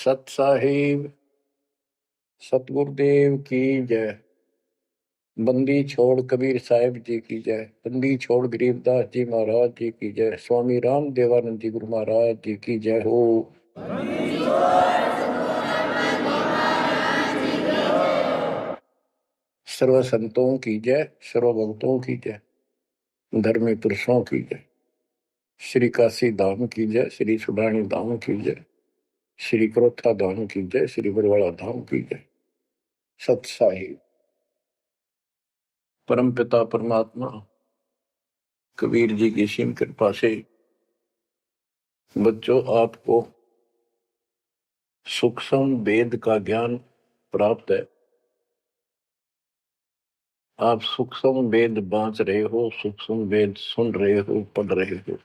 सत साहिब सतगुरुदेव की जय। बंदी छोड़ कबीर साहिब जी की जय। बंदी छोड़ गरीबदास जी महाराज जी की जय। स्वामी राम देवानंद जी गुरु महाराज जी की जय हो। सर्व संतों की जय, सर्व भक्तों की जय, धर्मी पुरुषों की जय। श्री काशी धाम की जय, श्री सुडानी धाम की जय, श्री क्रोथा धाम की जय, श्री बरवाड़ा धाम की जय। सत साहिब परम पिता परमात्मा कबीर जी की सीम कृपा से बच्चों आपको सूक्ष्म वेद का ज्ञान प्राप्त है। आप सूक्ष्म वेद बांच रहे हो, सूक्ष्म वेद सुन रहे हो, पढ़ रहे हो।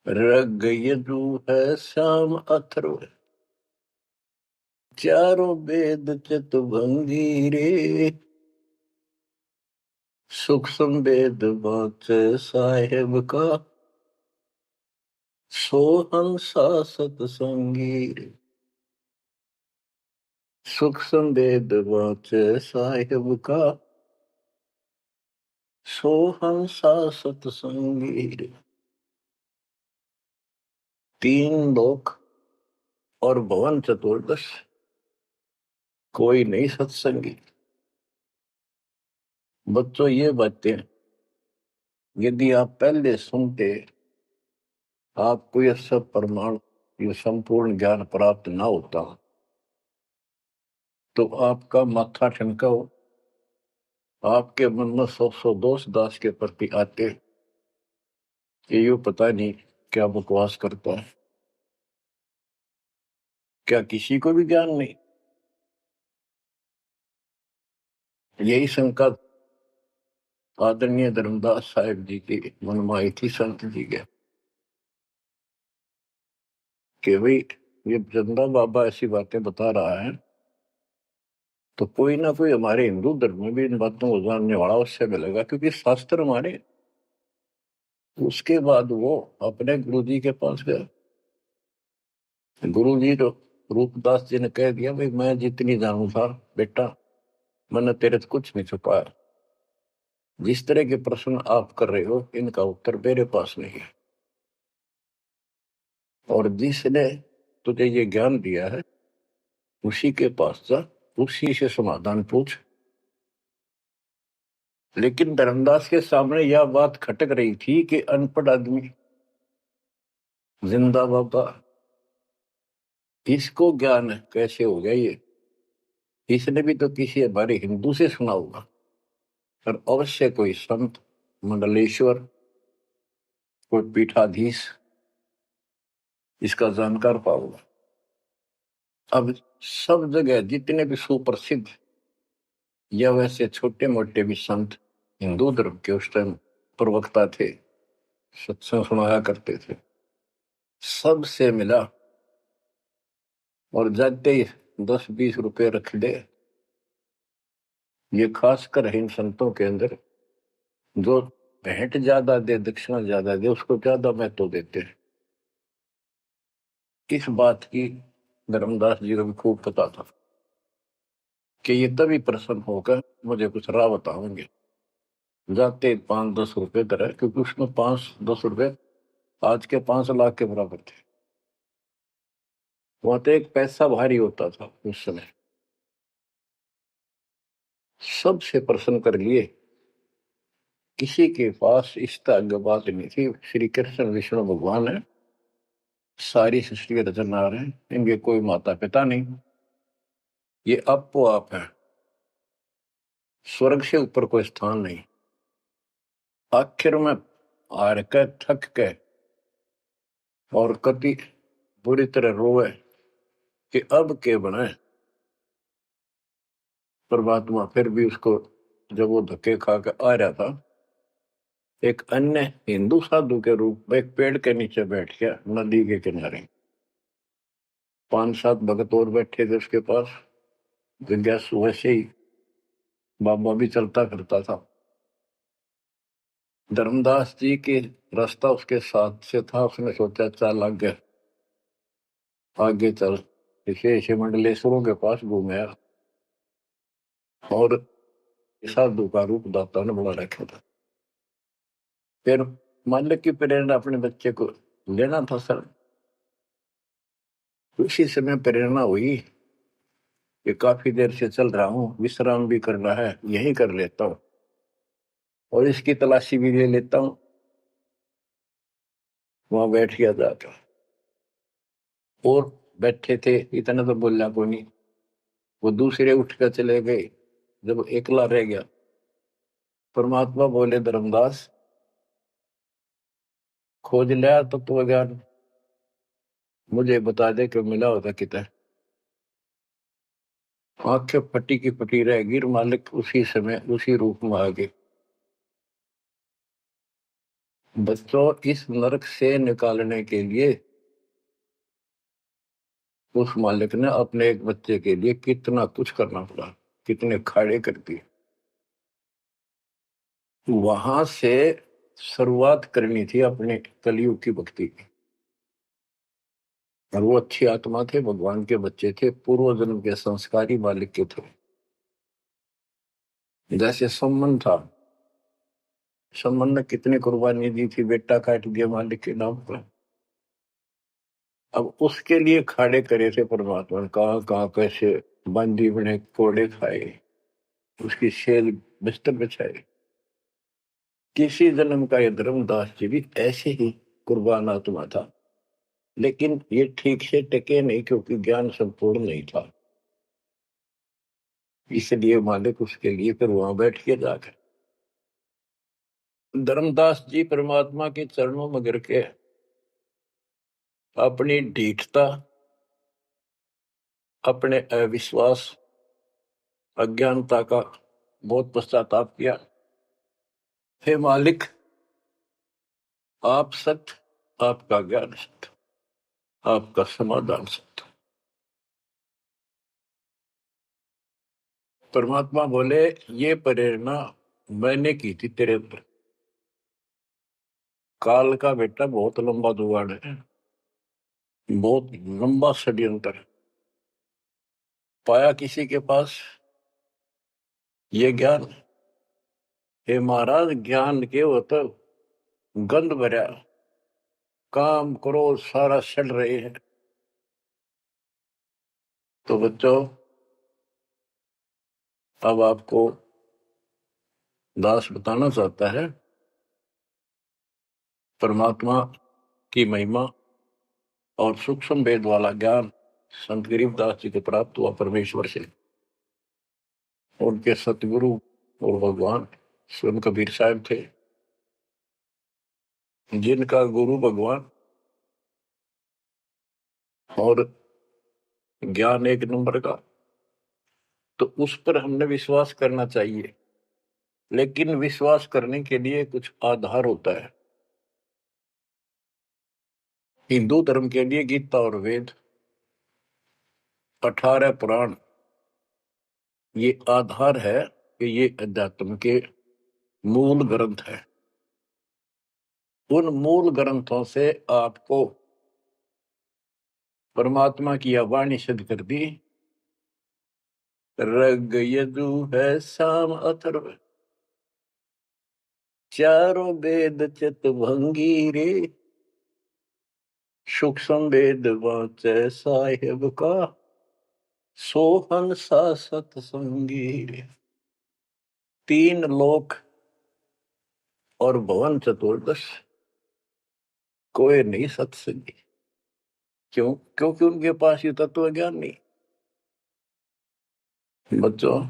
ऋग यजु है श्याम अथर्व, चारों वेद चतुर्भंगी रे। सूक्ष्म वेद बांच साहेब का, सोहंसा सतसंगी रे। सूक्ष्म वेद बांच साहेब का, सोहंसा सतसंगी रे। तीन लोक और भवन चतुर्दश, कोई नहीं सत्संगी। बच्चों ये बातें यदि आप पहले सुनते, आपको यह सब प्रमाण, ये संपूर्ण ज्ञान प्राप्त ना होता, तो आपका माथा ठनका हो, आपके मन में सौ दोष दास के प्रति आते कि ये पता नहीं क्या बकवास करता है, क्या किसी को भी ज्ञान नहीं। यही शंका आदरणीय धर्मदास साहिब जी के मन में आई थी संत जी के, कि भाई ये चंदा बाबा ऐसी बातें बता रहा है, तो कोई ना कोई हमारे हिंदू धर्म में भी इन बातों को जानने वाला उससे मिलेगा, क्योंकि शास्त्र हमारे। उसके बाद वो अपने गुरुजी के पास गया। गुरुजी तो रूपदास जी ने कह दिया, भाई मैं जितनी जानू था बेटा, मैंने तेरे से कुछ नहीं छुपाया। जिस तरह के प्रश्न आप कर रहे हो, इनका उत्तर मेरे पास नहीं है, और जिसने तुझे ये ज्ञान दिया है उसी के पास जा, उसी से समाधान पूछ। लेकिन धर्मदास के सामने यह बात खटक रही थी कि अनपढ़ आदमी, जिंदा बाबा, इसको ज्ञान कैसे हो गया ये? इसने भी तो किसी हमारे हिंदू से सुना होगा, और अवश्य कोई संत, मंडलेश्वर, कोई पीठाधीश इसका जानकार पाओगा। अब सब जगह जितने भी सुप्रसिद्ध या वैसे छोटे मोटे भी संत हिंदू धर्म के उस टाइम प्रवक्ता थे, सत्संग सुनाया करते थे, सबसे मिला और जाते ही 10-20 रुपए रख दे। ये खासकर इन संतों के अंदर जो भेंट ज्यादा दे, दक्षिणा ज्यादा दे, उसको ज्यादा महत्व देते हैं। इस बात की धर्मदास जी को भी खूब पता था कि ये तभी प्रसन्न होकर मुझे कुछ राह बताएंगे। जाते 5-10 रुपए दर है, क्योंकि उसमें 5-10 रुपए आज के 5 लाख के बराबर थे। वहां तो एक पैसा भारी होता था उस समय। सबसे प्रसन्न कर लिए, किसी के पास इस तरह बात नहीं थी। श्री कृष्ण विष्णु भगवान है, सारी सृष्टि के रचनहार हैं, इनके कोई माता पिता नहीं, ये आपो आप है, स्वर्ग से ऊपर कोई स्थान नहीं। आखिर में हार के, थक के और कति बुरी तरह रोए कि अब के बने। परमात्मा फिर भी उसको, जब वो धक्के खा के आ रहा था, एक अन्य हिंदू साधु के रूप में एक पेड़ के नीचे बैठ गया, नदी के किनारे। 5-7 भगत और बैठे थे उसके पास। जिज्ञासु वैसे ही बाबा भी चलता करता था। धर्मदास जी के रास्ता उसके साथ से था, उसने सोचा चल लग गया, आगे चल ऐसे मंडलेश्वरों के पास घूमया और साधु का रूप दाता ने बना रखा था। फिर मालिक की प्रेरणा अपने बच्चे को लेना था सर। उसी समय प्रेरणा हुई कि काफी देर से चल रहा हूँ, विश्राम भी करना है, यही कर लेता हूँ और इसकी तलाशी भी ले लेता हूँ। वहां बैठ गया जाकर और बैठे थे, इतना तो बोलना कोई नहीं। वो दूसरे उठ कर चले गए। जब एकला रह गया, परमात्मा बोले, धर्मदास खोज लिया तत्व ज्ञान, मुझे बता दे कि मिला होता कितना। आंखें फटी की फटी रह गिर, मालिक उसी समय उसी रूप में आ गए। बच्चों, इस नरक से निकालने के लिए उस मालिक ने अपने एक बच्चे के लिए कितना कुछ करना पड़ा, कितने खाड़े कर दिए। वहां से शुरुआत करनी थी अपने कलयुग की भक्ति की। और वो अच्छी आत्मा थे, भगवान के बच्चे थे, पूर्व जन्म के संस्कारी मालिक के थे। जैसे सम्मन था, सम्मन ने कितनी कुर्बानी दी थी, बेटा काट दिया मालिक के नाम पर। अब उसके लिए खाड़े करे थे परमात्मा ने, कहाँ कहाँ कैसे बंदी बने, कोड़े खाए, उसकी शेल बिस्तर बिछाए। किसी जन्म का ये धर्मदास जी भी ऐसे ही कुर्बान आत्मा था, लेकिन ये ठीक से टिके नहीं क्योंकि ज्ञान संपूर्ण नहीं था। इसलिए मालिक उसके लिए फिर वहां बैठ के जाकर धर्मदास जी परमात्मा के चरणों में गिर के अपनी ढीठता, अपने अविश्वास, अज्ञानता का बहुत पश्चाताप किया। हे मालिक, आप सत्य, आपका ज्ञान सत्य, आपका समाधान सत्य। परमात्मा बोले, ये प्रेरणा मैंने की थी तेरे अंदर। काल का बेटा बहुत लंबा जुगाड़ है, बहुत लंबा षड्यंत्र। पाया किसी के पास ये ज्ञान, हे महाराज, ज्ञान के वो तो गंध भरा, काम करो सारा सड़ रहे हैं। तो बच्चों, अब आपको दास बताना चाहता है परमात्मा की महिमा और सूक्ष्म वेद वाला ज्ञान संत गरीबदास जी को प्राप्त हुआ परमेश्वर से। उनके सतगुरु और भगवान स्वयं कबीर साहब थे, जिनका गुरु भगवान और ज्ञान एक नंबर का। तो उस पर हमने विश्वास करना चाहिए, लेकिन विश्वास करने के लिए कुछ आधार होता है। हिंदू धर्म के लिए गीता और वेद, 18 पुराण, ये आधार है कि ये अध्यात्म के मूल ग्रंथ है। उन मूल ग्रंथों से आपको परमात्मा की वाणी सिद्ध कर दी। ऋग यजु है साम अथर्व, चारों वेद चित भंगी रे, सूक्ष्म वेद वाचे साहेब का, सोहन सा सतसंगी रे। 3 लोक और भवन चतुर्दश, कोई नहीं सत्संगी। क्यों? क्योंकि उनके पास ये तत्व ज्ञान नहीं। बच्चों,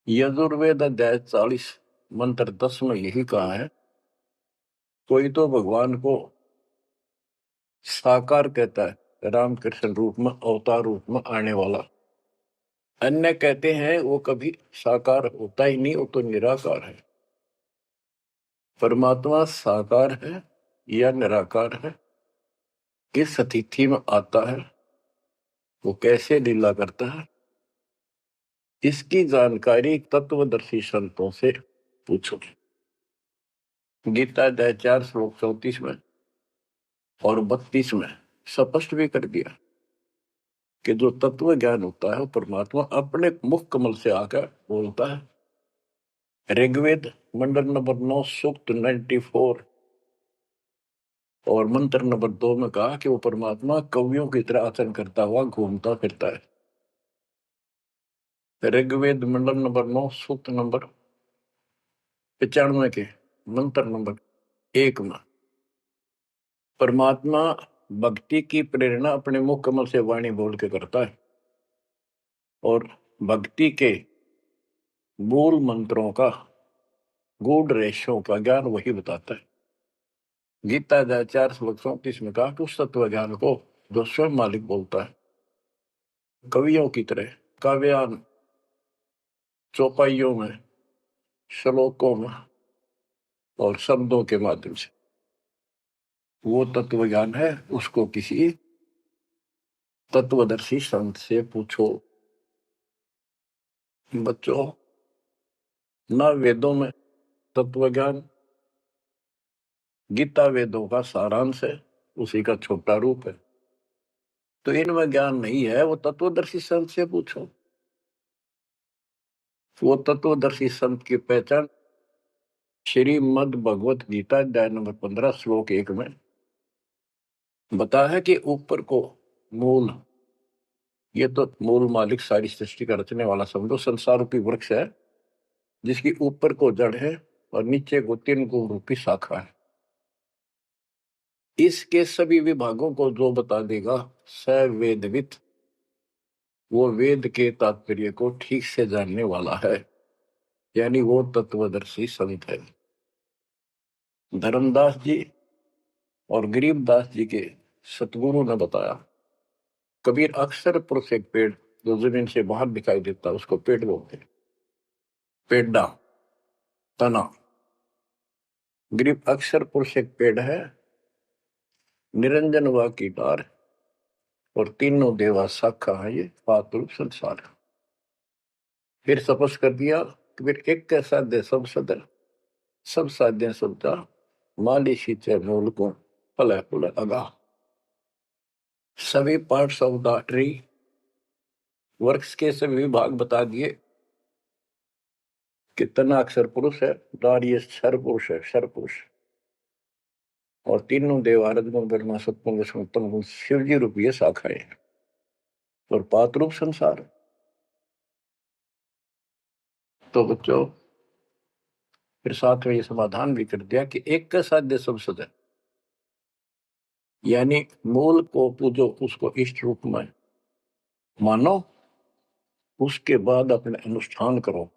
यजुर्वेद अध्याय 40 मंत्र 10 में यही कहा है, कोई तो भगवान को साकार कहता है, रामकृष्ण रूप में, अवतार रूप में आने वाला। अन्य कहते हैं वो कभी साकार होता ही नहीं, वो तो निराकार है। परमात्मा साकार है या निराकार है, किस स्थिति में आता है, वो कैसे लीला करता है, इसकी जानकारी तत्वदर्शी संतों से पूछो। गीता अध्याय 4 श्लोक 34 में और 32 में स्पष्ट भी कर दिया कि जो तत्व ज्ञान होता है वो परमात्मा अपने मुख कमल से आकर बोलता है। ऋग्वेद मंडल नंबर 9 सूक्त 94 और मंत्र नंबर 2 में कहा कि वो परमात्मा कवियों की तरह आचरण करता हुआ घूमता फिरता है। ऋग्वेद मंडल नंबर 9 सूक्त नंबर 95 के मंत्र नंबर 1 में परमात्मा भक्ति की प्रेरणा अपने मुख कमल से वाणी बोल के करता है और भक्ति के मूल मंत्रों का गूढ़ रहस्यों का ज्ञान वही बताता है। गीता अध्याय 4 श्लोक 34 में कहा कि उस तत्व ज्ञान को जो स्वयं मालिक बोलता है कवियों की तरह काव्यान चौपाइयों में श्लोकों में और शब्दों के माध्यम से वो तत्व ज्ञान है, उसको किसी तत्वदर्शी संत से पूछो। बच्चों, ना वेदों में तत्व ज्ञान, गीता वेदों का सारांश है, उसी का छोटा रूप है। तो इनमें ज्ञान नहीं है, वो तत्वदर्शी संत से पूछो। वो तत्वदर्शी संत की पहचान श्रीमद् भगवत गीता अध्याय नंबर 15 श्लोक 1 में बता है कि ऊपर को मूल, ये तो मूल मालिक सारी सृष्टि का रचने वाला समझो संसार रूपी वृक्ष है जिसकी ऊपर को जड़ है और नीचे को 3 गुण रूपी शाखा है। इसके सभी विभागों को जो बता देगा स वेदवित, वो वेद के तात्पर्य को ठीक से जानने वाला है, यानी वो तत्वदर्शी संत है। धर्मदास जी और गरीबदास जी के सतगुरु ने बताया, कबीर अक्सर पुरुष एक पेड़ जो जमीन से बाहर दिखाई देता उसको पेड़ बोलते हैं, पेड़ा तना। गरीब अक्सर पुरुष एक पेड़ है, निरंजन व की डार और तीनों देवा शाखा है, ये पातुल संसार। फिर स्पष्ट कर दिया कि फिर एक के साध्य सब सदर, सब साध्य सबता माली सींचे मूल को फल फुल अगा। सभी पार्ट्स ऑफ द ट्री, वृक्ष के सभी विभाग बता दिए कि तना अक्षर पुरुष है, डार ये क्षर पुरुष है, क्षर पुरुष, और तीनों देव आराधना ब्रह्मा सत्पुरुष विष्णु गुण शिव जी रूपी शाखाएं और पात रूप संसार। तो बच्चों, फिर साथ में ये समाधान भी कर दिया कि एक का साध्य सब सदन, यानी मूल को पूजो, उसको इष्ट रूप में मानो, उसके बाद अपने अनुष्ठान करो,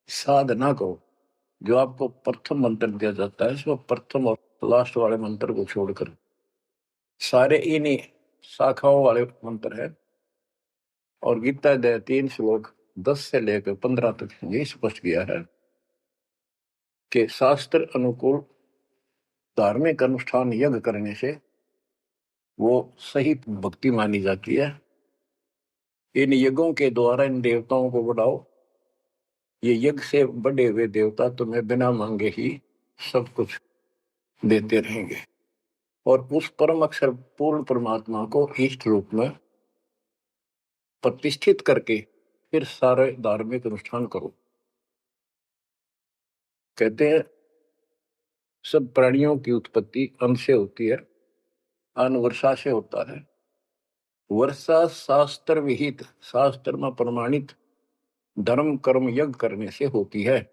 साधना करो। जो आपको प्रथम मंत्र दिया जाता है इसमें प्रथम और लास्ट वाले मंत्र को छोड़कर सारे इन्हीं शाखाओं वाले मंत्र है। और गीता अध्याय 3 श्लोक 10 से लेकर 15 तक यही स्पष्ट किया है कि शास्त्र अनुकूल धार्मिक अनुष्ठान यज्ञ करने से वो सही भक्ति मानी जाती है। इन यज्ञों के द्वारा इन देवताओं को बढ़ाओ, ये यज्ञ से बड़े हुए देवता तुम्हें बिना मांगे ही सब कुछ देते रहेंगे। और उस परम अक्षर पूर्ण परमात्मा को इष्ट रूप में प्रतिष्ठित करके फिर सारे धार्मिक अनुष्ठान करो। कहते हैं सब प्राणियों की उत्पत्ति अन्न से होती है, अन्न वर्षा से होता है। वर्षा शास्त्र विहित, शास्त्र में प्रमाणित धर्म कर्म यज्ञ करने से होती है।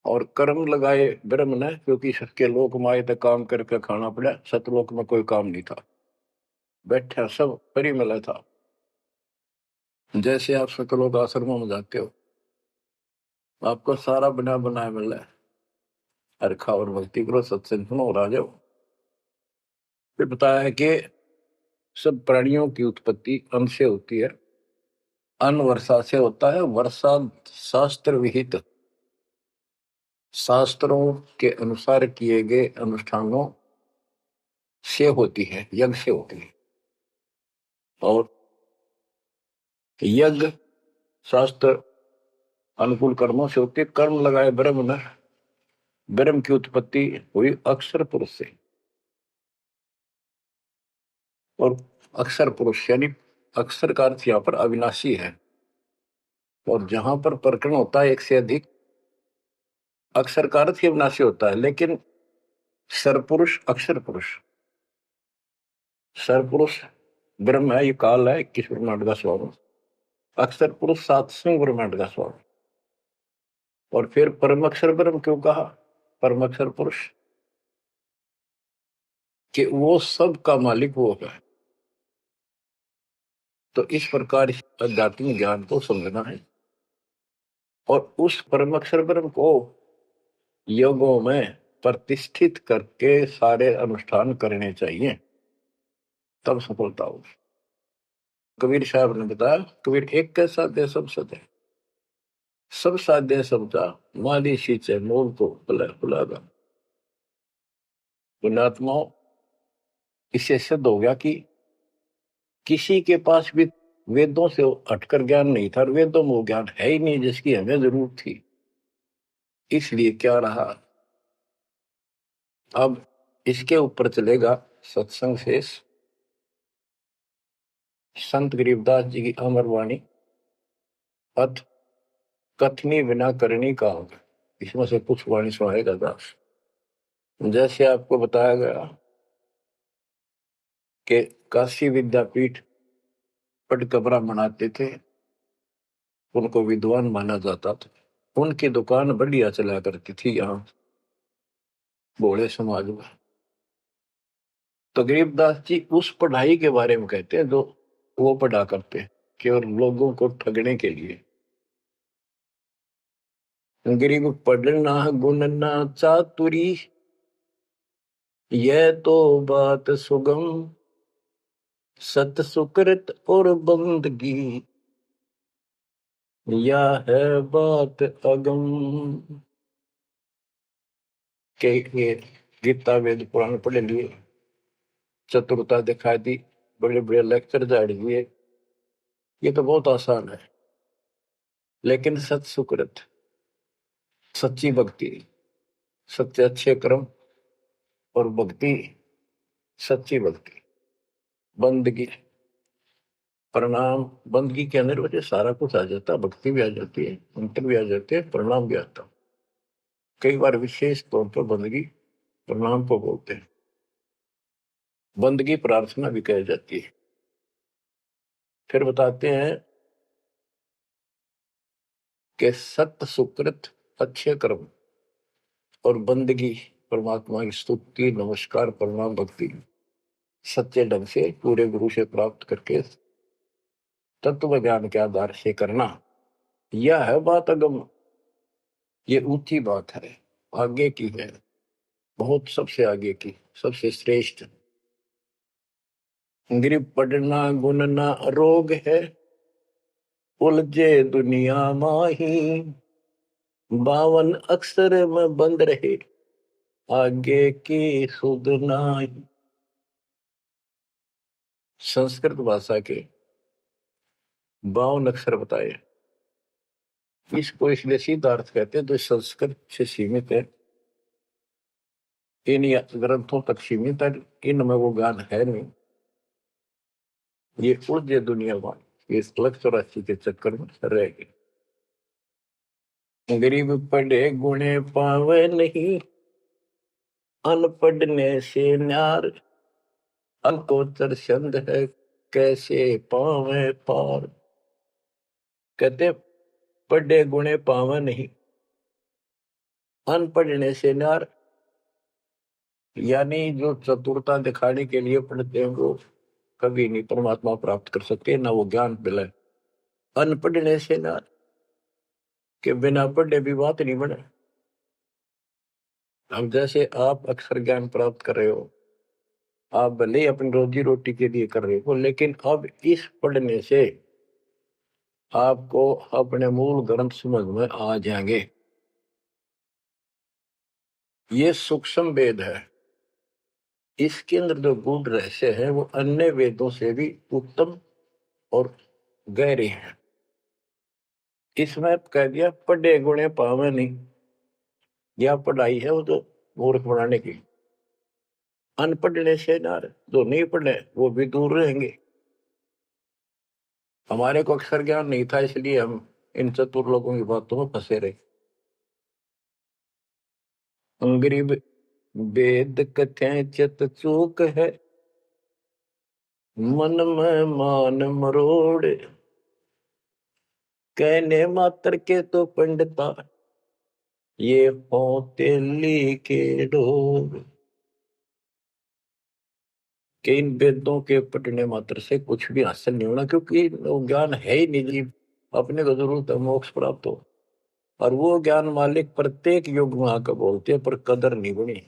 और कर्म लगाए ब्रह्म ने, क्योंकि सबके लोक माए तक काम करके खाना पड़ा, सतलोक में कोई काम नहीं था, बैठा सब परिमल था। जैसे आप सकलोक आश्रमों में जाते हो, आपको सारा बना बनाया मिल रहा है, हर खाओ और भक्ति करो, सत्संग सुनो और आ जाओ। फिर बताया है कि सब प्राणियों की उत्पत्ति अन्न से होती है, अन्न वर्षा से होता है। वर्षा शास्त्र विहित, शास्त्रों के अनुसार किए गए अनुष्ठानों से होती है, यज्ञ से होती है। और यज्ञ शास्त्र अनुकूल कर्मों से होती है। कर्म लगाए ब्रह्म ने, ब्रह्म की उत्पत्ति हुई अक्षर पुरुष से। और अक्षर पुरुष यानी अक्षर का अर्थ यहाँ पर अविनाशी है। और जहां पर प्रकरण होता है एक से अधिक, अक्षर का अर्थ ही अविनाशी होता है। लेकिन सरपुरुष अक्षर पुरुष, सरपुरुष ब्रह्म है, ये काल है 21 ब्रह्मांड का स्वरूप, अक्षर पुरुष 7वें ब्रह्मांड का स्वरूप। और फिर परम अक्षर ब्रह्म क्यों कहा, परम अक्षर पुरुष, कि वो सब का मालिक वो है। तो इस प्रकार आध्यात्मिक ज्ञान को समझना है और उस परम अक्षर ब्रह्म को योगों में प्रतिष्ठित करके सारे अनुष्ठान करने चाहिए, तब सफलता होगी। कबीर साहब ने बताया, कबीर एक कैसा दे सब सदे, सब साध्य सबका माली सींचे मोल को बुलागा। पुण्यात्माओं, इससे सिद्ध हो गया कि किसी के पास भी वेदों से हटकर ज्ञान नहीं था, वेदों में वो ज्ञान है ही नहीं जिसकी हमें जरूरत थी। इसलिए क्या रहा, अब इसके ऊपर चलेगा सत्संग शेष, संत गरीबदास जी की अमर वाणी, अथ कथनी बिना करनी का होगा। इसमें से कुछ वाणी सुनाएगा दास। जैसे आपको बताया गया कि काशी विद्यापीठ पट कबरा मनाते थे, उनको विद्वान माना जाता था, उनकी दुकान बढ़िया चला करती थी यहाँ भोले समाज में। तो गरीबदास जी उस पढ़ाई के बारे में कहते हैं जो वो पढ़ा करते, केवल लोगों को ठगने के लिए। गरीब पढ़ना गुणना चातुरी, यह तो बात सुगम, सत सुकृत और बंदगी, या है बात अगम। के गीता वेद पुराण पढ़े लिए, चतुरता दिखा दी, बड़े बड़े लेक्चर झाड़ दिए, ये तो बहुत आसान है। लेकिन सत सुकृत, सच्ची भक्ति, सच्चे अच्छे कर्म और भक्ति, सच्ची भक्ति, बंदगी, प्रणाम, बंदगी के अंदर वजह सारा कुछ आ जाता, भक्ति भी आ जाती है, मंत्र भी आ जाते हैं, प्रणाम भी आता। कई बार विशेष तौर पर बंदगी प्रणाम को बोलते हैं, बंदगी प्रार्थना भी कही जाती है। फिर बताते हैं कि सत्य सुकृत अच्छे कर्म और बंदगी, परमात्मा की स्तुति नमस्कार प्रणाम भक्ति सच्चे ढंग से पूरे गुरु से प्राप्त करके तत्व ज्ञान के आधार से करना, यह है बात अगम। ये ऊंची बात है, आगे की है, बहुत सबसे आगे की, सबसे श्रेष्ठ। गरीब पढ़ना गुणना रोग है, उलझे दुनिया माही, 52 अक्षर में बंद रहे, आगे की सुध नाही। संस्कृत भाषा के 52 अक्षर बताए, इसको इसलिए सीधा अर्थ कहते हैं जो संस्कृत से सीमित है, इन ग्रंथों तक सीमित है, इनमें वो ज्ञान है नहीं। ये उलझे दुनिया में, ये 184 के चक्कर में रह गए। गरीब पढ़े गुणे पावे नहीं, अनपढ़ने से न्यार, अनकोचर छंद है कैसे पावे पार। कहते पढ़े गुणे पावे नहीं, अनपढ़ने से न्यार, यानी जो चतुरता दिखाने के लिए पढ़ते हैं वो कभी नहीं परमात्मा प्राप्त कर सकते, ना वो ज्ञान मिले। अनपढ़ने से न्यार, के बिना पढ़े भी बात नहीं बने। अब जैसे आप अक्षर ज्ञान प्राप्त कर रहे हो, आप भले ही अपनी रोजी रोटी के लिए कर रहे हो, लेकिन अब इस पढ़ने से आपको अपने मूल ग्रंथ समझ में आ जाएंगे। ये सूक्ष्म वेद है, इसके अंदर जो गूढ़ रहस्य है वो अन्य वेदों से भी उत्तम और गहरे हैं। इसमें कह दिया पढ़े गुणे पावे नहीं, यह पढ़ाई है वो तो मूर्ख बनाने की। अनपढ़ने से ना, जो नहीं पढ़े वो भी दूर रहेंगे। हमारे को अक्षर ज्ञान नहीं था, इसलिए हम इन चतुर लोगों की बातों में फंसे रहे। गरीब वेद कथें चित चूक है, मन में मान मरोड़, कहने मात्र के तो पंडिता, ये होते लिखे ढोर। कि इन वेदों के पढ़ने मात्र से कुछ भी हासिल नहीं होना, क्योंकि वो ज्ञान है ही नहीं जी। अपने को जरूरत है मोक्ष प्राप्त हो, और वो ज्ञान मालिक प्रत्येक युग में आकर बोलते हैं, पर कदर नहीं बनी।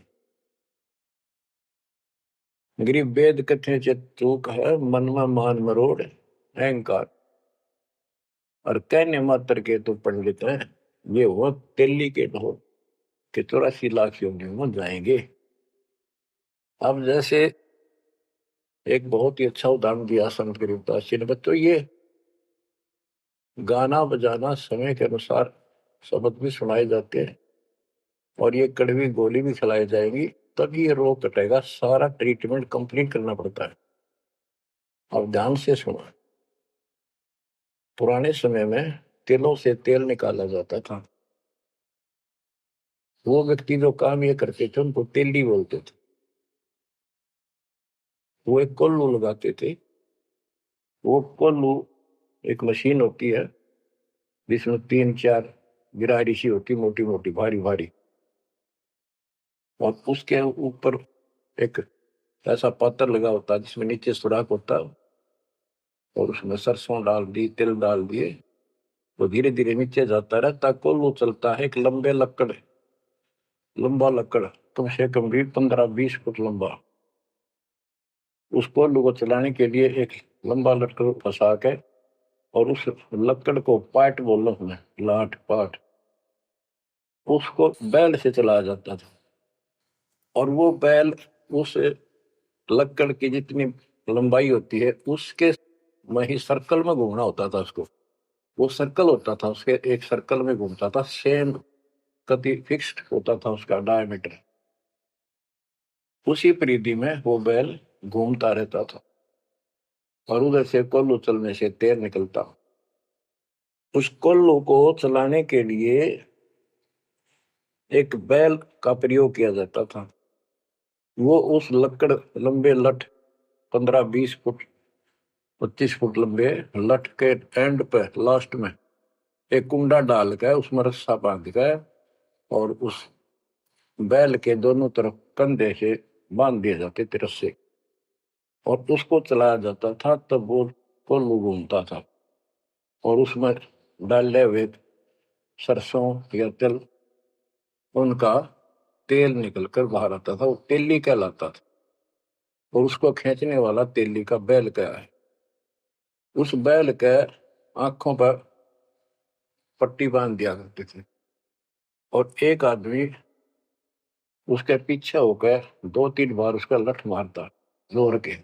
गरीब वेद कथे चित चूक है, मन में मान मरोड़, अहंकार, और कहने मात्र के तो पंडित हैं, ये वो दिल्ली के ढोल के 84 लाख योनियों में जाएंगे। अब जैसे एक बहुत ही अच्छा उदाहरण दिया संत गरीबदास जी ने, बच्चों ये गाना बजाना समय के अनुसार शब्द भी सुनाए जाते हैं, और ये कड़वी गोली भी खिलाई जाएगी, तभी ये रोग कटेगा। सारा ट्रीटमेंट कंप्लीट करना पड़ता है। अब ध्यान से सुनो। पुराने समय में तिलों से तेल निकाला जाता था। वो व्यक्ति जो काम ये करते थे उनको तेली बोलते थे। वो एक कोल्लू लगाते थे। वो कोल्लू एक मशीन होती है जिसमें 3-4 गिरारी सी होती, मोटी मोटी भारी भारी, और उसके ऊपर एक ऐसा पात्र लगा होता है जिसमें नीचे सुराख होता है, और उसमें सरसों डाल दी, तिल डाल दिए, तो धीरे धीरे नीचे जाता रहता। कोल्लू चलता है एक लंबा लकड़, कम से कम भी 15-20 फुट लंबा। उस कोल्लू को चलाने के लिए एक लंबा लकड़ फंसा के, और उस लकड़ को पाट बोल उसमें लाठ पाट, उसको बैल से चलाया जाता था। और वो बैल उस लकड़ की जितनी लंबाई होती है उसके में ही सर्कल में घूमना होता था उसको। वो सर्कल होता था, उसके एक सर्कल में घूमता था, सेम कति फिक्स्ड होता था उसका डायमीटर। उसी परिधि में वो बैल घूमता रहता था, और उधर से कोल्लू चलने से तेल निकलता। उस कोल्लू को चलाने के लिए एक बैल का प्रयोग किया जाता था। वो उस लकड़ लंबे लठ 15-20 फुट 25 फुट लंबे लठ के एंड पे लास्ट में एक कुंडा डाल कर उसमें रस्सा बांध कर, और उस बैल के दोनों तरफ कंधे से बांध दिए जाते थे रस्से, और उसको चलाया जाता था। तब वो कोल्लू घूमता था, और उसमें डाले हुए सरसों या तिल, उनका तेल निकलकर बाहर आता था। वो तेली कहलाता था, और उसको खींचने वाला तेली का बैल क्या है। उस बैल के आंखों पर पट्टी बांध दिया करते थे, और एक आदमी उसके पीछे होकर 2-3 बार उसका लठ मारता जोर के,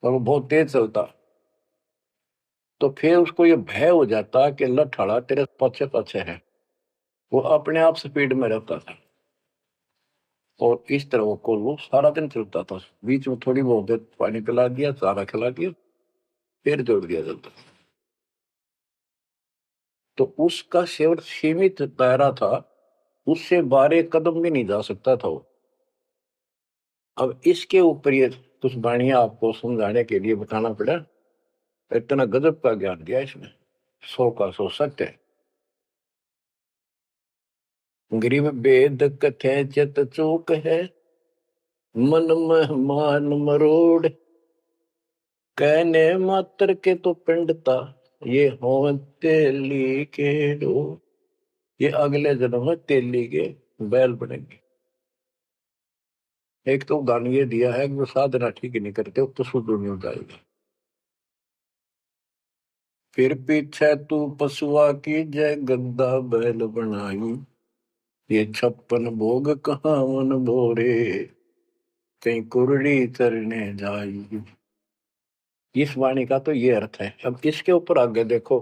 और वो बहुत तेज चलता। तो फिर उसको ये भय हो जाता कि लठ तेरे पीछे पीछे है। वो अपने आप स्पीड में रहता था, और इस तरह वो कोल्हू सारा दिन चलता था। बीच में थोड़ी बहुत देर पानी पिला दिया, चारा खिला दिया, फिर जोड़ दिया जाता। तो उसका केवल सीमित दायरा था, उससे 12 कदम भी नहीं जा सकता था वो। अब इसके ऊपर ये कुछ वाणियां आपको समझाने के लिए बताना पड़ा। इतना गजब का ज्ञान दिया इसने, 100 का 100 सत्य है। गरीब वेद कथे चित चूक है, मन में मान मरोड़, कहने मात्र के तो पिंडता, ये हो तेली के डो। ये अगले जन्म में तेली के बैल बनेंगे। एक तो उदाहरण ये दिया है कि वो साधना ठीक नहीं करते तो शुद्ध नहीं हो जाएगा। फिर पीछे तू पशुआ की जय गद्दा बैल बनाई, ये 56 भोग कहाँ मन भोरे, कहीं कुरड़ी चरने जाई। इस वाणी का तो ये अर्थ है। अब इसके ऊपर आगे देखो।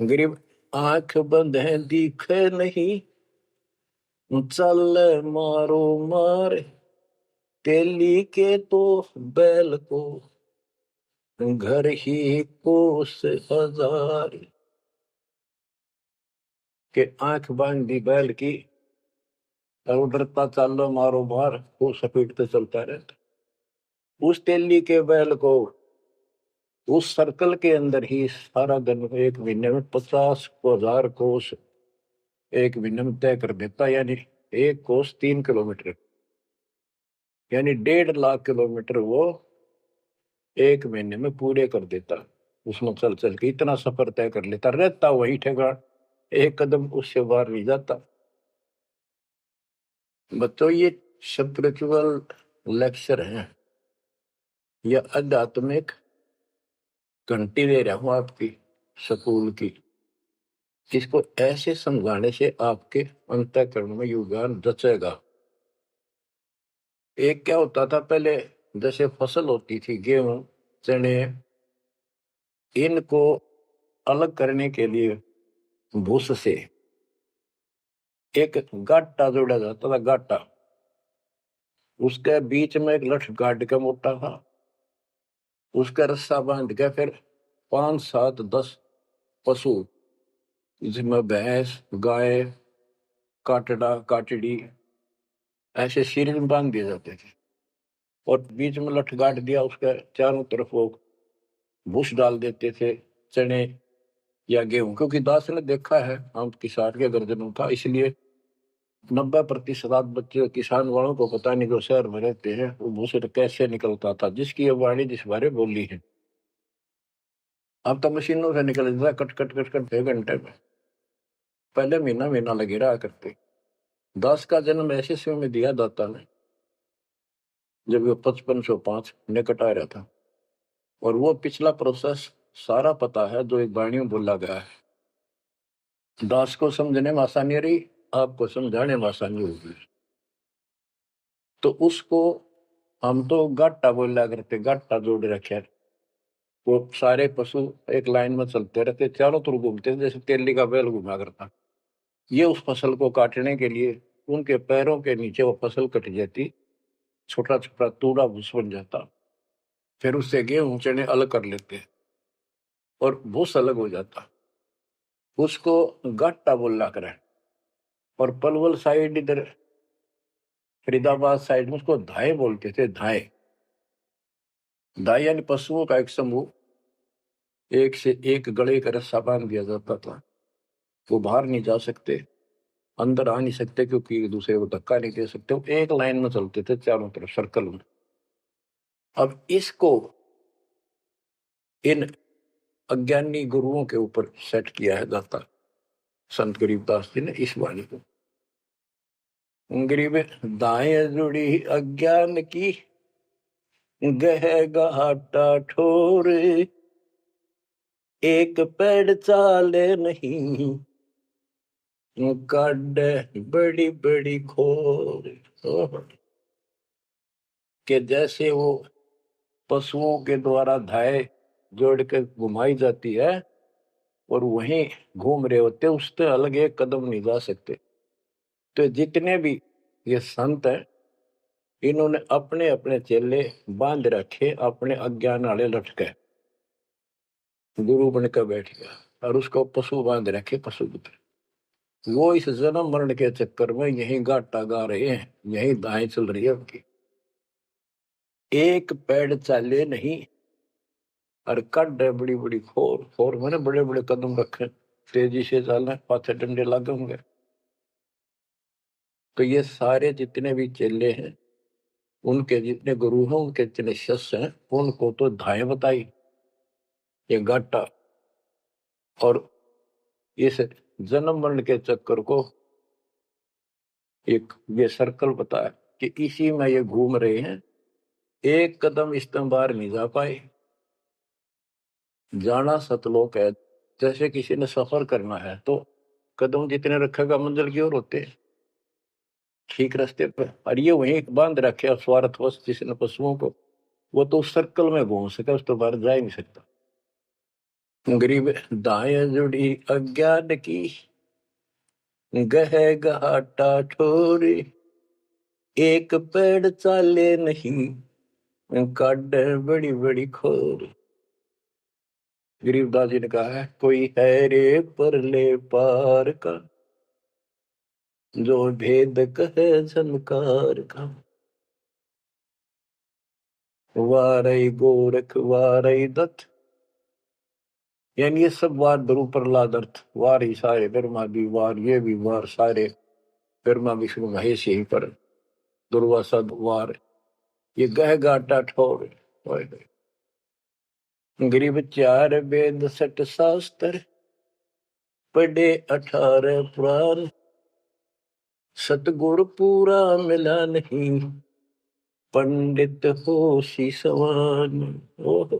गरीब आंख बंद है दिखे नहीं, चल मारो मार तेली के तो बैल को घर ही कोस हजार। के आंख बांध दी बैल की और उधरता चलो मारो मार, वो स्पीड पे चलता रहता। उस तेली के बैल को उस सर्कल के अंदर ही सारा दिन एक महीने में 50,000 कोस एक महीने में तय कर देता, यानी एक कोस 3 किलोमीटर, यानी 1.5 लाख किलोमीटर वो एक महीने में पूरे कर देता। उसमें चल चल के इतना सफर तय कर लेता, रहता वही ठेकान, एक कदम उससे बाहर नहीं जाता। बच्चों ये स्पिरिचुअल लेक्चर है या आध्यात्मिक घंटी दे रहा हूं आपकी स्कूल की। इसको ऐसे समझाने से आपके अंतःकरण में योगदान रचेगा। एक क्या होता था पहले, जैसे फसल होती थी गेहूं चने, इनको अलग करने के लिए भूस से एक गाटा जोड़ा जाता था, गाटा। उसके बीच में एक लठ गाड़ के मोटा था, उसका रस्सा बांध के फिर 5 7 10 पशु, जिसमें भैंस गाय काटड़ा काटड़ी ऐसे शरीर में बांध दिए जाते थे, और बीच में लठ गाड़ दिया, उसके चारों तरफ वो भूस डाल देते थे, चने या गेहूं। क्योंकि दास ने देखा है हम किसान के गर्जनों था, इसलिए 90% बच्चे किसान वालों को पता नहीं, जो शहर में रहते हैं वो भूसे कैसे निकलता था, जिसकी ये वाणी जिस बारे बोली है। अब तो मशीनों से निकल जाता, कट कट कट कट 1 घंटे में। पहले महीना महीना लगे रहा करते। दास का जन्म ऐसे समय में दिया दाता ने जब वो 5505 निकट आ रहा था, और वो पिछला प्रोसेस सारा पता है जो एक वाणी में बोला गया है। दास को समझने में आसानी रही, आपको समझाने में आसानी होगी। तो उसको हम तो गाटा बोला करते, गाटा जोड़ रखे। वो सारे पशु एक लाइन में चलते रहते, चारों तरफ घूमते, जैसे तेली का बैल घुमा करता। ये उस फसल को काटने के लिए उनके पैरों के नीचे वो फसल कट जाती, छोटा छोटा तूड़ा भूस बन जाता। फिर उससे गेहूं चने अलग कर लेते और भूस अलग हो जाता। उसको गाटा बोला करे। और पलवल साइड इधर फरीदाबाद साइड में उसको धाए बोलते थे, धाए। धाए यानी पशुओं का एक समूह, एक से एक गले का रस्सा बांध दिया जाता था। वो बाहर नहीं जा सकते, अंदर आ नहीं सकते, क्योंकि एक दूसरे को धक्का नहीं दे सकते। वो एक लाइन में चलते थे चारों तरफ सर्कल में। अब इसको इन अज्ञानी गुरुओं के ऊपर सेट किया है दाता संत गरीबदास जी ने इस वाणी को। गरीब दाएं जुड़ी अज्ञान की गह घाटा ठोर, एक पेड़ चाले नहीं काट बड़ी बड़ी खोर। के जैसे वो पशुओं के द्वारा धाए जोड़ के घुमाई जाती है और वहीं घूम रहे होते, उससे अलग एक कदम नहीं जा सकते। तो जितने भी ये संत हैं, इन्होंने अपने अपने चेले बांध रखे, अपने अज्ञान वाले लटके। गुरु बनकर बैठ गया और उसको पशु बांध रखे, पशु पुत्र। वो इस जन्म मरण के चक्कर में यही गाटा गा रहे हैं, यही दाएं चल रही है उनकी। एक पेड़ चाले नहीं और कड है बड़ी बड़ी खोर। खोर मैंने बड़े बड़े कदम रखे, तेजी से चलना, पाथे डंडे लगे होंगे। तो ये सारे जितने भी चेले हैं, उनके जितने गुरु हैं, उनके जितने शिष्य हैं, उनको तो धाए बताई ये गाटा, और इस जन्म मरण के चक्कर को एक ये सर्कल बताया कि इसी में ये घूम रहे हैं। एक कदम इस तरह बाहर नहीं जा पाए। जाना सतलोक है। जैसे किसी ने सफर करना है तो कदम जितने रखेगा मंजिल की ओर होते हैं, ठीक रास्ते पर। और ये वहीं बांध रखे स्वार्थवश जिसने पशुओं को, वो तो उस सर्कल में घूम सके, उस तो बाहर जा ही नहीं सकता। गरीब दाएं जुड़ी अज्ञान की गह घाटा ठोरे, एक पेड़ चाले नहीं, काट बड़ी बड़ी खोर। गरीबदास जी ने कहा है, कोई है रे परले पार का, जो भेद कहे झनकार का। वारई गोरख वारई दत्त, यानी ये सब वार द्रु प्रहलाद अर्थ, वार ही सारे ब्रह्मा भी वार, ये भी वार, सारे ब्रह्मा विष्णु महेश यही पर दुर्वासा वार। ये गह गाटा ठोर, गरीब चार वेद सठ शास्त्र, पढ़े 18 पुराण, सतगुरु पूरा मिला नहीं, पंडित हो सी सवान। ओह,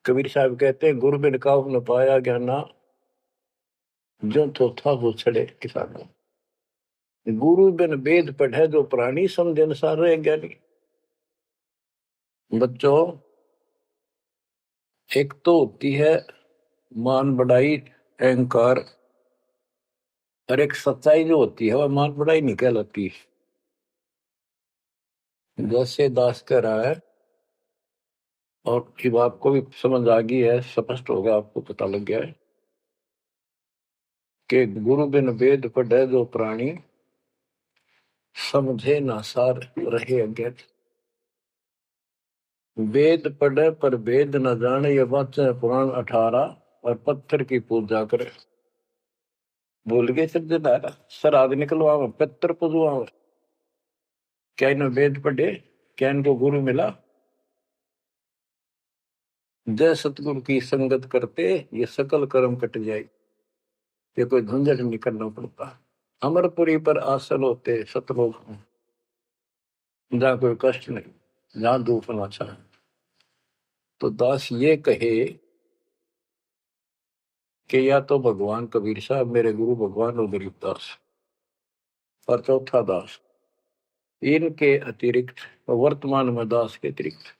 कबीर साहब कहते हैं, गुरु बिन काहू न पाया ज्ञाना, जो तो था वो छड़े किसाना। गुरु बिन वेद पढ़े जो प्राणी, समझ अनुसार रहे ज्ञानी। बच्चों, एक तो होती है मान बढ़ाई अहंकार, और एक सच्चाई जो होती है वह मान बढ़ाई नहीं कहलाती। जैसे दास कह रहा है, और जब आपको भी समझ आ गई है, स्पष्ट हो गया, आपको पता लग गया है कि गुरु बिन वेद पढ़े जो प्राणी, समझे ना सार रहे अज्ञात। वेद पढ़े पर वेद न जाने, ये वाचे पुराण 18, और पत्थर की पूजा करे। भूल गए सिद्धदारा, श्राद्ध निकलवावे, पितर पुजवावे। क्या इन्हें वेद पढ़े? क्या इनको गुरु मिला? जय सतगुरु की संगत करते, ये सकल कर्म कट जाए। ये कोई झंझट नहीं करना पड़ता। अमरपुरी पर आसन होते सतलोक में, जहाँ कोई कष्ट नहीं, जहाँ दुख ना चाहे। तो दास ये कहे कि या तो भगवान कबीर साहब मेरे गुरु भगवान और गरीबदास, और चौथा दास, इनके अतिरिक्त, वर्तमान में दास के अतिरिक्त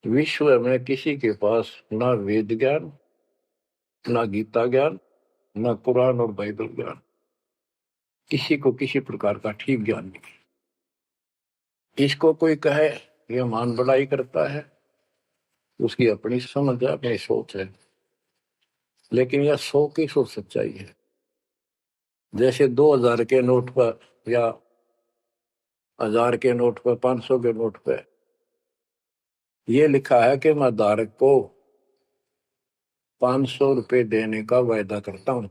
विश्व में किसी के पास ना वेद ज्ञान, ना गीता ज्ञान, ना कुरान और बाइबल ज्ञान, किसी को किसी प्रकार का ठीक ज्ञान नहीं। इसको कोई कहे ये मान बढ़ाई करता है, उसकी अपनी समझ है, अपनी सोच है, लेकिन यह 100% सच्चाई है। जैसे 2000 के नोट पर, या 1000 के नोट पर, 500 के नोट पर यह लिखा है कि मैं धारक को 500 रुपए देने का वायदा करता हूं,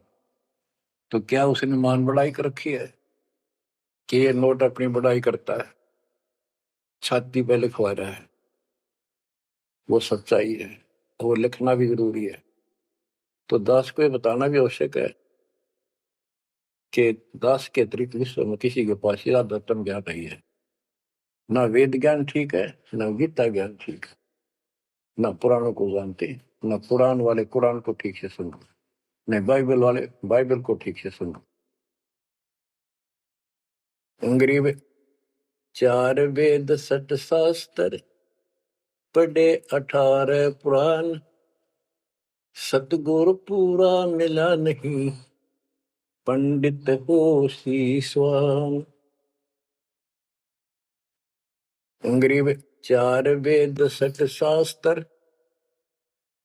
तो क्या उसने मान बढ़ाई कर रखी है कि ये नोट अपनी बढ़ाई करता है, छाती पे लिखवा रहा है? वो सच्चाई है, वो लिखना भी जरूरी है। तो दास को ये बताना भी आवश्यक है कि दास के अतिरिक्त विश्व में किसी के पास ज्यादातर ज्ञान नहीं है। ना वेद ज्ञान ठीक है, ना गीता ज्ञान ठीक है, ना पुराणों को जानते, ना पुराण वाले कुरान को ठीक से सुनो, नहीं बाइबल वाले बाइबल को ठीक से सुनो। अंग्रेज 4 वेद सठ शास्त्र, पढ़े 18 पुराण, सतगुरु पूरा मिला नहीं, पंडित हो शीशवान। अंग्रेज 4 वेद सठ शास्त्र,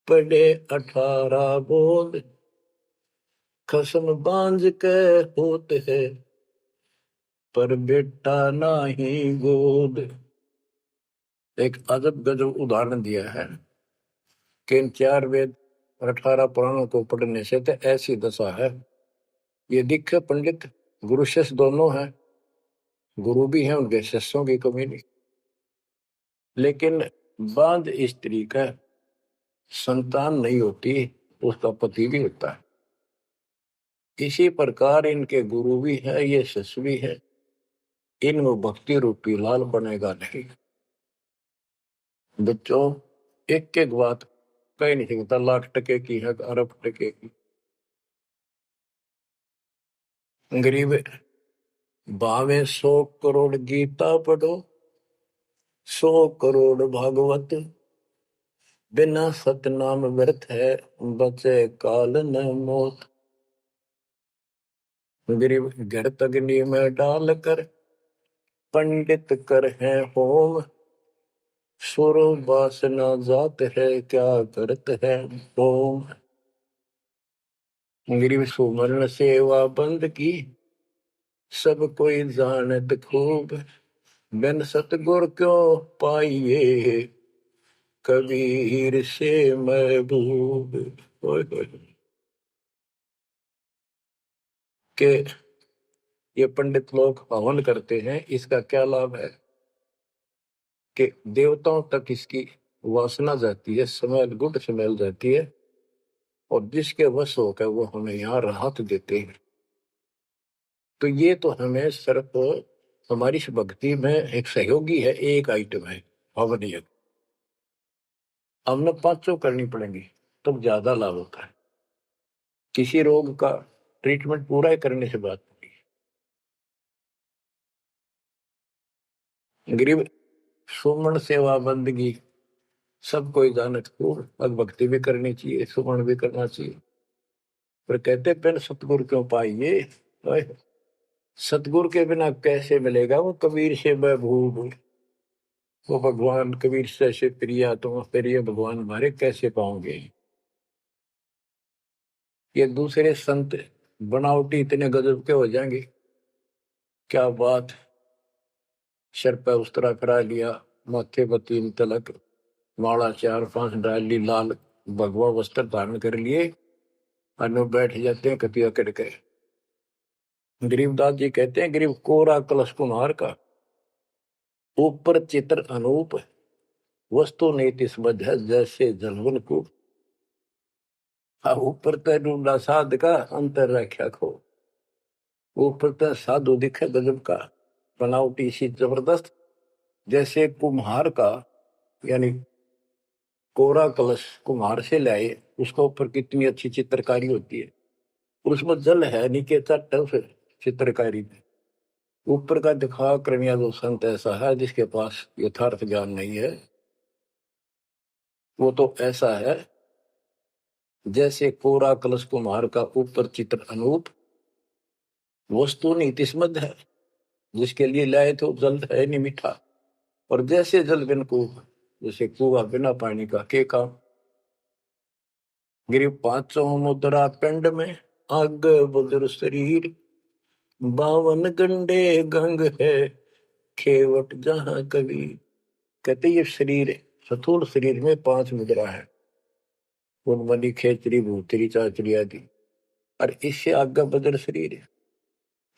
पढ़े 18 बोध, खसम बांझ के होते है, पर बेटा नाही गोद। एक अजब गजब उदाहरण दिया है कि इन 4 वेद और 18 पुराणों को पढ़ने से तो ऐसी दशा है, ये दिखे पंडित गुरु शिष्य दोनों हैं, गुरु भी हैं, उनके शिष्यों की कमी नहीं, लेकिन बांध स्त्री का संतान नहीं होती, उसका पति भी होता है। इसी प्रकार इनके गुरु भी है, ये शिष्य भी है, इनमें भक्ति रूपी लाल बनेगा नहीं। बच्चों, एक एक बात कहीं नहीं सकता, लाख टके की है, अरब टके की। गरीब भावे 100 करोड़ गीता पढ़ो, 100 करोड़ भागवत, बिना सतनाम व्यर्थ है, बचे काल न मोत। गरीब घृत अग्नि में डाल कर, पंडित कर है होम। सुर वासना जात है, क्या करत है होम। गरीब सुमरण सेवा बंद की, सब कोई जानत खूब। बिन सतगुर क्यों पाइए, कबीर से महबूब। ओए होए। के ये पंडित लोग हवन करते हैं, इसका क्या लाभ है कि देवताओं तक इसकी वासना जाती है, स्मेल, गुड स्मेल जाती है, और जिसके वश होकर वो हमें यहाँ राहत देते हैं। तो ये तो हमें सिर्फ हमारी इस भक्ति में एक सहयोगी है, एक आइटम है हवन यज्ञ। हमने पांचों करनी पड़ेंगी तब तो ज्यादा लाभ होता है। किसी रोग का ट्रीटमेंट पूरा ही करने से बात नहीं। गरीब सुमन सेवा बंदगी, सब कोई जानत खूब। अब भक्ति भी करनी चाहिए, सुमन भी करना चाहिए, पर कहते बिन सतगुरु क्यों पाइए। ओए, सतगुरु के बिना कैसे मिलेगा वो कबीर से महबूब। वो भगवान कबीर से प्रिया, तुम प्रिय भगवान हमारे कैसे पाओगे। ये दूसरे संत बनावटी इतने गजब के हो जाएंगे, क्या बात। सिर पर उस्तरा करा लिया, माथे पर 3 तिलक, माला 4-5 डाल ली, लाल भगवा वस्त्र धारण कर लिए, और बैठ जाते हैं कतिया करके। गरीबदास जी कहते हैं, गरीब कोरा कलश कुम्हार का, ऊपर चित्र अनूप। वस्तु नीति समझ है, जैसे जलवन को। ऊपर तो ढूंढा साध का, अंतर रख्या खो। ऊपर तो साधु दिखे गजब का, बनावटी सी जबरदस्त, जैसे कुम्हार का, यानी कोरा कलश कुम्हार से लाए, उसके ऊपर कितनी अच्छी चित्रकारी होती है, उसमें जल है नीचे तट है उस चित्रकारी में। ऊपर का दिखा क्रमिया जो संत ऐसा है जिसके पास यथार्थ ज्ञान नहीं है, वो तो ऐसा है जैसे कोरा कलश कुम्हार का, ऊपर चित्र अनूप। वस्तु नीतिस्मद है, जिसके लिए लाए तो जल है नहीं मीठा। और जैसे जल बिन कुआं, जैसे कुआं बिना पानी का के काम। गिरी 500 मुद्रा पिंड में, आग बुजुर्ग शरीर। 52 गंडे गंग है, खेवट जहां कभी। कहते ये शरीर है, स्थूल शरीर में 5 मुद्रा है, उनमनी खेचरी भूतरी चाचरी आदि। और इससे आगे बदर शरीर है,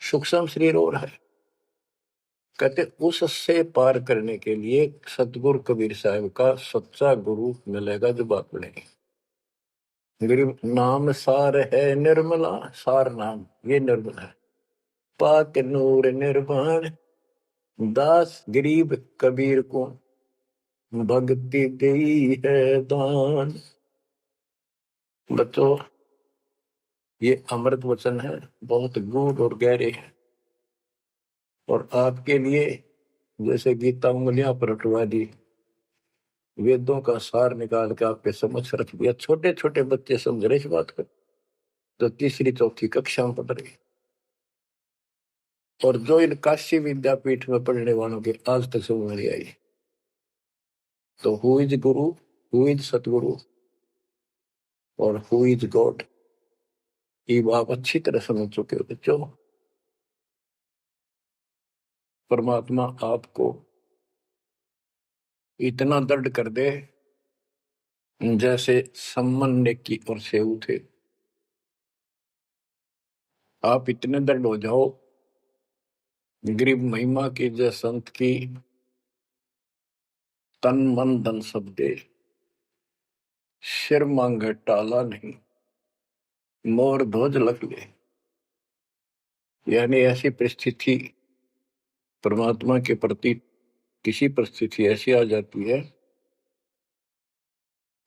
सूक्ष्म शरीर और है। कहते उससे पार करने के लिए सतगुरु कबीर साहब का सच्चा गुरु मिलेगा जो बात बनेगी। गरीब नाम सार है निर्मला, सार नाम ये निर्मल है। पाक नूर निर्वाण, दास गरीब कबीर को भक्ति दी है दान। बच्चों, ये अमृत वचन है, बहुत गूढ़ और गहरे है, और आपके लिए जैसे गीता उंगलियां पर उठवा दी, वेदों का सार निकाल के आपके समझ रख दिया। छोटे छोटे बच्चे समझ रहे इस बात को, जो 3री-4थी कक्षा में पढ़ रहे, और जो इन काशी विद्यापीठ में पढ़ने वालों के आज तक समझ नहीं आई। तो who is Guru, who is सतगुरु, और हु इज गॉड, ये आप अच्छी तरह समझ चुके हो बच्चों। परमात्मा आपको इतना दर्द कर दे, जैसे सम्मन की और सेऊ थे, आप इतने दर्द हो जाओ। गरीब महिमा की जय संत की, तन मन धन सब दे, सिर मांगे टाला नहीं, मोर ध्वज लग ले। यानी ऐसी परिस्थिति परमात्मा के प्रति, किसी परिस्थिति ऐसी आ जाती है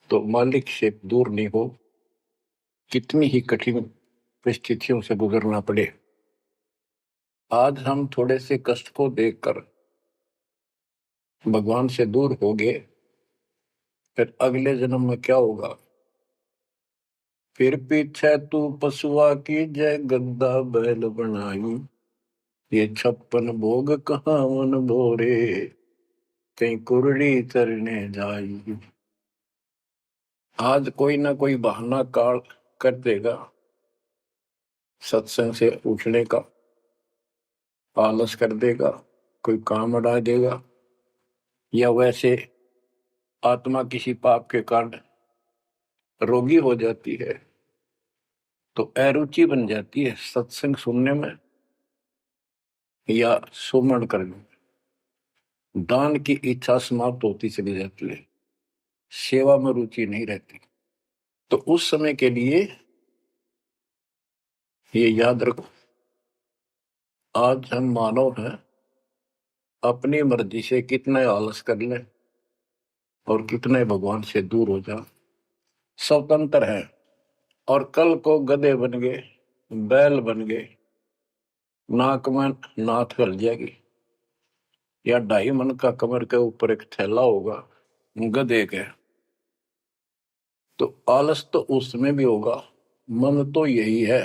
तो मालिक से दूर नहीं हो, कितनी ही कठिन परिस्थितियों से गुजरना पड़े। आज हम थोड़े से कष्ट को देखकर भगवान से दूर हो गए, फिर अगले जन्म में क्या होगा? फिर पीछे तू पशुआ की जय गद्दा बैल बनाई, ये 56 भोग कहाँ मन भोरे, कहीं कुरड़ी चरने जाई। आज कोई ना कोई बहाना काल कर देगा सत्संग से उठने का, आलस कर देगा, कोई काम अड़ा देगा, या वैसे आत्मा किसी पाप के कारण रोगी हो जाती है तो अरुचि बन जाती है सत्संग सुनने में या सुमरण करने में, दान की इच्छा समाप्त होती चली जाती है, सेवा में रुचि नहीं रहती। तो उस समय के लिए ये याद रखो, आज हम मानव हैं, अपनी मर्जी से कितने आलस कर लें और कितने भगवान से दूर हो जाए, स्वतंत्र है। और कल को गधे बन गए, बैल बन गए, नाक में नाथ गल जाएगी, या 2.5 मन का कमर के ऊपर एक थैला होगा गधे के, तो आलस तो उसमें भी होगा। मन तो यही है।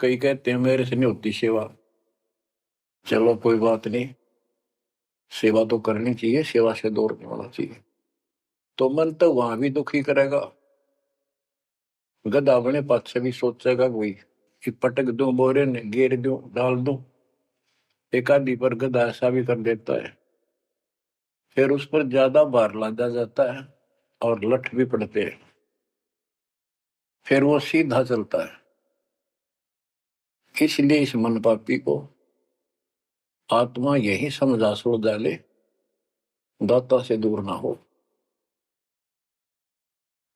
कई कहते हैं मेरे से नहीं होती सेवा, चलो कोई बात नहीं, सेवा तो करनी चाहिए, सेवा से दूर नहीं होना चाहिए। तो मन तो वहां भी दुखी करेगा, गधा अपने पास से भी सोचेगा कि पटक दूं बोरे ने, घेर दूं, डाल दूं। एक आदि पर गधा ऐसा भी कर देता है, फिर उस पर ज्यादा भार लादा जाता है और लठ भी पड़ते हैं, फिर वो सीधा चलता है। इसलिए इस मन पापी को आत्मा यही समझा सुड़ डाले, दाता से दूर ना हो।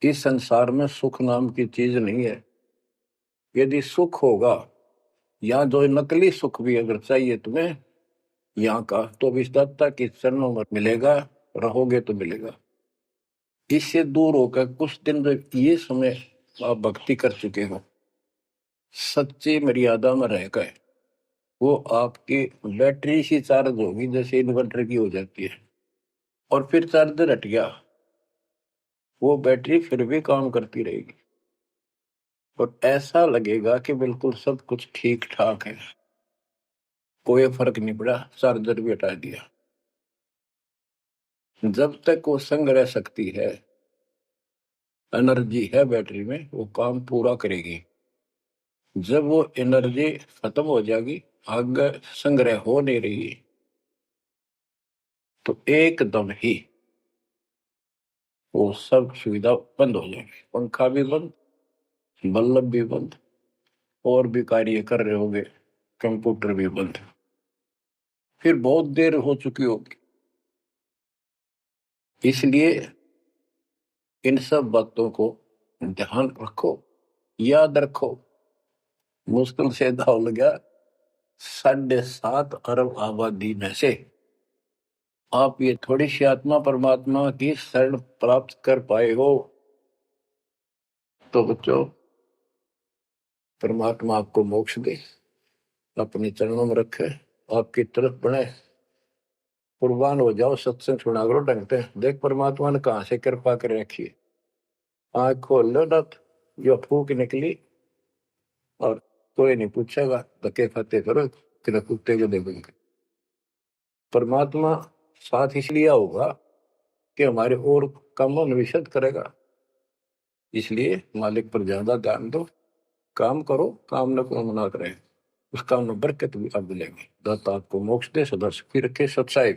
इस संसार में सुख नाम की चीज नहीं है। यदि सुख होगा, या जो नकली सुख भी अगर चाहिए तुम्हें यहाँ का, तो इस दाता के चरणों में मिलेगा, रहोगे तो मिलेगा। इससे दूर होकर कुछ दिन जो ये समय आप भक्ति कर चुके हो, सच्ची मर्यादा में रह गए, वो आपकी बैटरी सी चार्ज होगी जैसे इन्वर्टर की हो जाती है, और फिर चार्जर हट गया, वो बैटरी फिर भी काम करती रहेगी और ऐसा लगेगा कि बिल्कुल सब कुछ ठीक ठाक है, कोई फर्क नहीं पड़ा, चार्जर भी हटा दिया। जब तक वो संग रह सकती है, एनर्जी है बैटरी में, वो काम पूरा करेगी। जब वो एनर्जी खत्म हो जाएगी, आगे संग्रह हो नहीं रही, तो एकदम ही वो सब सुविधा बंद हो जाएगी, पंखा भी बंद, बल्ब भी बंद, और भी कार्य कर रहे होंगे, कंप्यूटर भी बंद, फिर बहुत देर हो चुकी होगी। इसलिए इन सब बातों को ध्यान रखो, याद रखो। मुश्किल से दाव लगा 7.5 अरब आबादी में से आप ये थोड़ी सी आत्मा परमात्मा की शरण प्राप्त कर पाए हो, तो बच्चों परमात्मा आपको मोक्ष दे, अपने चरणों में रखे, आपकी तरफ बढ़े, कुर्बान हो जाओ, सत्संग सुना करो ढंग से। देख परमात्मा ने कहां से कृपा कर रखी है, आंख खोल लो ना, जो फूक निकली, और कोई नहीं पूछेगा, धक्के खाते करो कि कुत्ते को देखोगे। परमात्मा साथ इसलिए होगा कि हमारे और कामों में विशद करेगा, इसलिए मालिक पर ज्यादा ध्यान दो, काम करो, काम न को मना करें, उस काम में बरकत भी आप मिलेंगे। दाता आपको मोक्ष दे, सदा सुखी रखे, सत्साई।